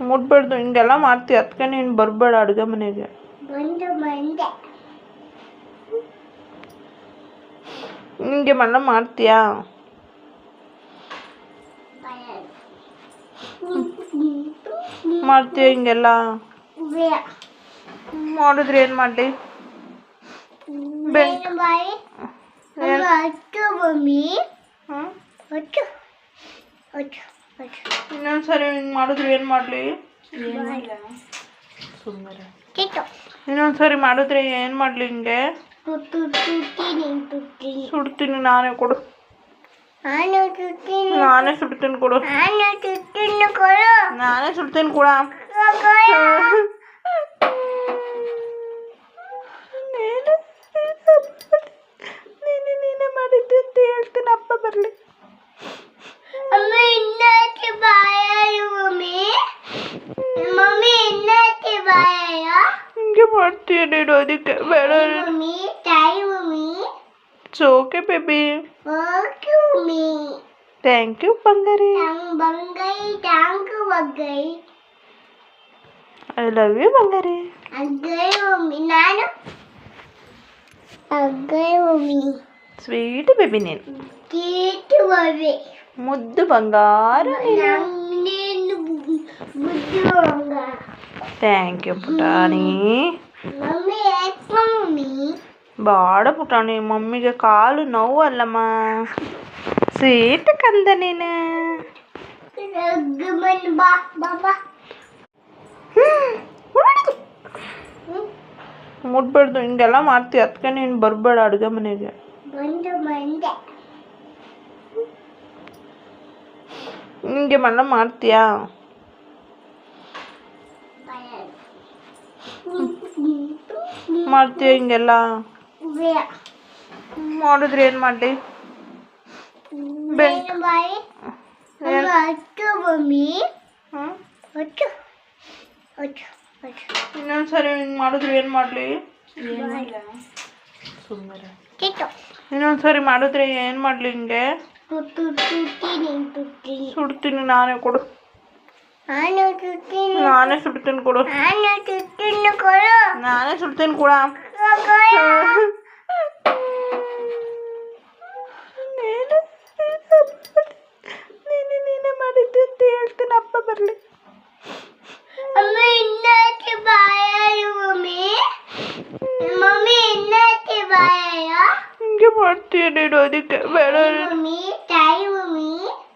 ಮುಟ್ಬಾರ್ದು, ಹಿಂಗೆಲ್ಲ ಮಾಡ್ತೀಯ. ಅದಕ್ಕೆ ನೀನು ಬರಬೇಡ ಅಡುಗೆ ಮನೆಗೆ. ಹಿಂಗೆ ಮಲ್ಲ ಮಾಡ್ತೀಯಾ? ಮಾಡ್ತೀಯ ಹಿಂಗೆಲ್ಲ? ಮಾಡಿದ್ರೆ ಏನು ಮಾಡಲಿ? ಇನ್ನೊಂದ್ಸರಿ ಹಿಂಗೆ ಮಾಡಿದ್ರೆ ಏನು ಮಾಡಲಿ? ಇನ್ನೊಂದ್ಸರಿ ಮಾಡಿದ್ರೆ ಏನು ಮಾಡಲಿ? ಹಿಂಗೆ ಸುಡ್ತೀನಿ ನಾನೇ, ಕೊಡು. ನಾನೇ ಸುಡ್ತೀನಿ ಕೊಡು. ನಾನೇ ಸುಡ್ತೀನಿ ಕೂಡ. ನೀನೇ ಮಾಡಿದ್ದು ಅಂತ ಹೇಳ್ತೀನಿ. ಅಪ್ಪ ಬರಲಿ. ಹಿಂಗೆ ಮಾಡ್ತೀಯ ನೀನು, ಅದಕ್ಕೆ ಬೇಡ. Okay baby. Thank you Bangari. I love you Bangari. Sweet baby ನೀನು. ಮುದ್ದು ಬಂಗಾರ. ಥ್ಯಾಂಕ್ ಯು ಪುಟಾಣಿ. ಬಾಡ ಪುಟಾಣಿ, ಮಮ್ಮಿಗೆ ಕಾಲು ನೋವು ಅಲ್ಲಮ್ಮ. ಸ್ವೀಟ್ ಕಂದ ನೀನು. ಮುಟ್ಬಾರ್ದು, ಹಿಂಗೆಲ್ಲ ಮಾಡ್ತೀಯ. ಅದಕ್ಕೆ ನೀನು ಬರಬೇಡ ಅಡುಗೆ ಮನೆಗೆ. ಹಿಂಗೆ ಮಲ್ಲ ಮಾಡ್ತೀಯಾ? ಮಾಡ್ತೀಯ ಹಿಂಗೆಲ್ಲ? ಮಾಡಿದ್ರೆ ಏನು ಮಾಡಲಿ? ಇನ್ನೊಂದ್ಸರಿ ಹಿಂಗೆ ಮಾಡಿದ್ರೆ ಏನು ಮಾಡಲಿ? ಇನ್ನೊಂದ್ಸರಿ ಮಾಡಿದ್ರೆ ಏನು ಮಾಡಲಿ? ಹಿಂಗೆ ಸುಡ್ತೀನಿ ನಾನೇ, ಕೊಡು. ನಾನೇ ಸುಡ್ತೀನಿ ಕೊಡು. ನಾನೇ ಸುಡ್ತೀನಿ ಕೂಡ. ನೀನೇ ಮಾಡಿದ್ದು ಅಂತ ಹೇಳ್ತೀನಿ. ಅಪ್ಪ ಬರಲಿ. ಹಿಂಗೆ ಮಾಡ್ತೀಯ ನೀನು, ಅದಕ್ಕೆ